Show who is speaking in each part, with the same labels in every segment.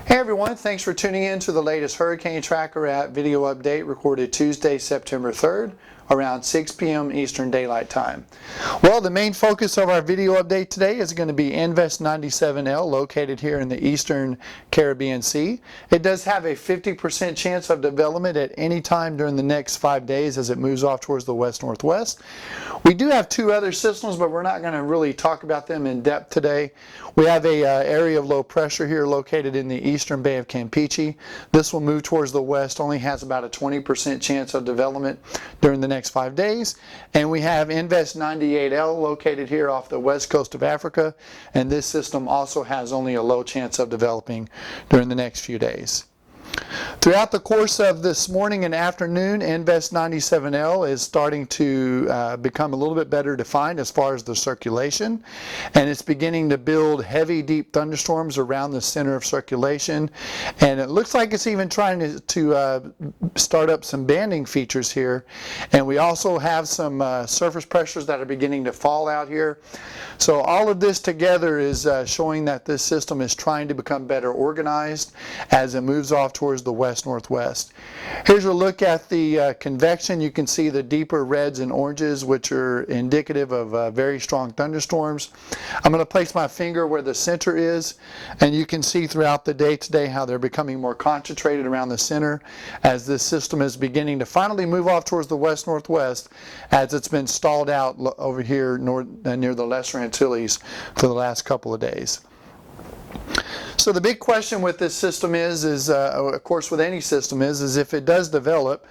Speaker 1: Hey everyone, thanks for tuning in to the latest Hurricane Tracker app video update recorded Tuesday, September 3rd around 6 p.m. Eastern Daylight Time. Well, the main focus of our video update today is going to be Invest 97L located here in the Eastern Caribbean Sea. It does have a 50% chance of development at any time during the next 5 days as it moves off towards the west-northwest. We do have two other systems, but we're not going to really talk about them in depth today. We have a area of low pressure here located in the eastern Bay of Campeche. This will move towards the west, only has about a 20% chance of development during the next 5 days. And we have Invest 98L located here off the west coast of Africa, and this system also has only a low chance of developing during the next few days. Throughout the course of this morning and afternoon, Invest 97L is starting to become a little bit better defined as far as the circulation, and it's beginning to build heavy, deep thunderstorms around the center of circulation, and it looks like it's even trying to start up some banding features here. And we also have some surface pressures that are beginning to fall out here. So all of this together is showing that this system is trying to become better organized as it moves off towards the west-northwest. Here's a look at the convection. You can see the deeper reds and oranges, which are indicative of very strong thunderstorms. I'm going to place my finger where the center is, and you can see throughout the day today how they're becoming more concentrated around the center as this system is beginning to finally move off towards the west-northwest as it's been stalled out over here near the Lesser Antilles for the last couple of days. So the big question with this system is of course with any system is if it does develop,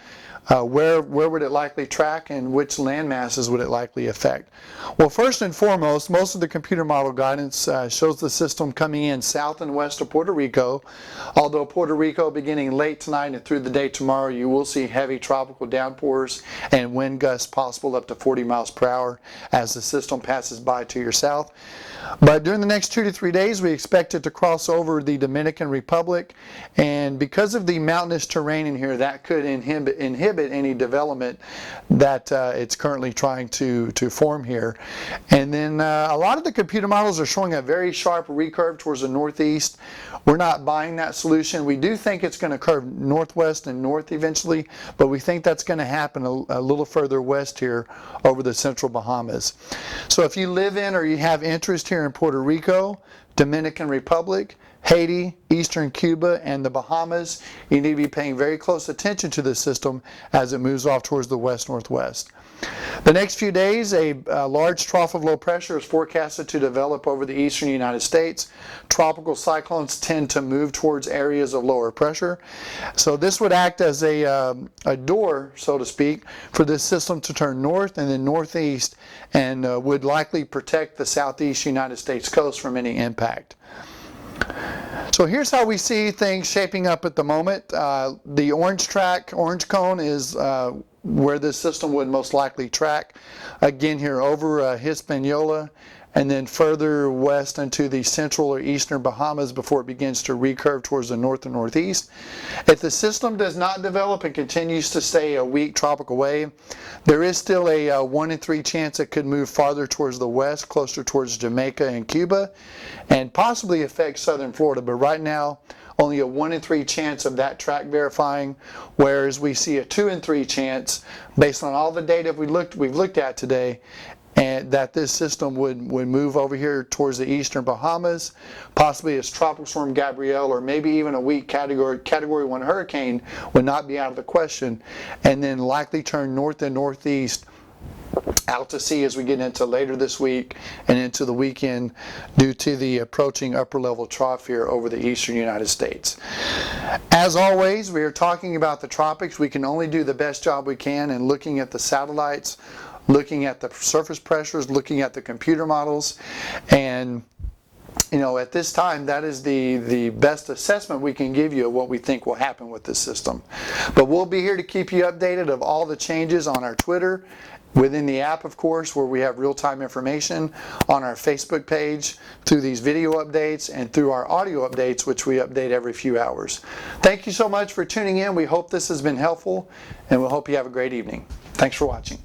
Speaker 1: where would it likely track and which land masses would it likely affect? Well, first and foremost, most of the computer model guidance shows the system coming in south and west of Puerto Rico. Although Puerto Rico, beginning late tonight and through the day tomorrow, you will see heavy tropical downpours and wind gusts possible up to 40 miles per hour as the system passes by to your south. But during the next 2 to 3 days, we expect it to cross over the Dominican Republic, and because of the mountainous terrain in here, that could inhibit any development that it's currently trying to form here. And then a lot of the computer models are showing a very sharp recurve towards the northeast. We're not buying that solution. We do think it's going to curve northwest and north eventually, but we think that's going to happen a little further west here over the central Bahamas. So if you live in or you have interest here in Puerto Rico, Dominican Republic, Haiti, Eastern Cuba, and the Bahamas, you need to be paying very close attention to this system as it moves off towards the west-northwest. The next few days, a large trough of low pressure is forecasted to develop over the eastern United States. Tropical cyclones tend to move towards areas of lower pressure. So this would act as a door, so to speak, for this system to turn north and then northeast, and would likely protect the southeast United States coast from any impact. So here's how we see things shaping up at the moment. The orange cone is where this system would most likely track. Again here over Hispaniola, and then further west into the central or eastern Bahamas before it begins to recurve towards the north and northeast. If the system does not develop and continues to stay a weak tropical wave, there is still a 1 in 3 chance it could move farther towards the west, closer towards Jamaica and Cuba, and possibly affect southern Florida. But right now, only a 1 in 3 chance of that track verifying, whereas we see a 2 in 3 chance based on all the data we've looked at today, and that this system would move over here towards the eastern Bahamas, possibly as Tropical Storm Gabrielle, or maybe even a weak Category 1 hurricane would not be out of the question, and then likely turn north and northeast out to sea as we get into later this week and into the weekend due to the approaching upper level trough here over the eastern United States. As always, we are talking about the tropics. We can only do the best job we can in looking at the satellites, looking at the surface pressures, looking at the computer models, and at this time that is the best assessment we can give you of what we think will happen with this system. But we'll be here to keep you updated of all the changes on our Twitter, within the app, of course, where we have real-time information, on our Facebook page, through these video updates, and through our audio updates, which we update every few hours. Thank you so much for tuning in. We hope this has been helpful, and we hope you have a great evening. Thanks for watching.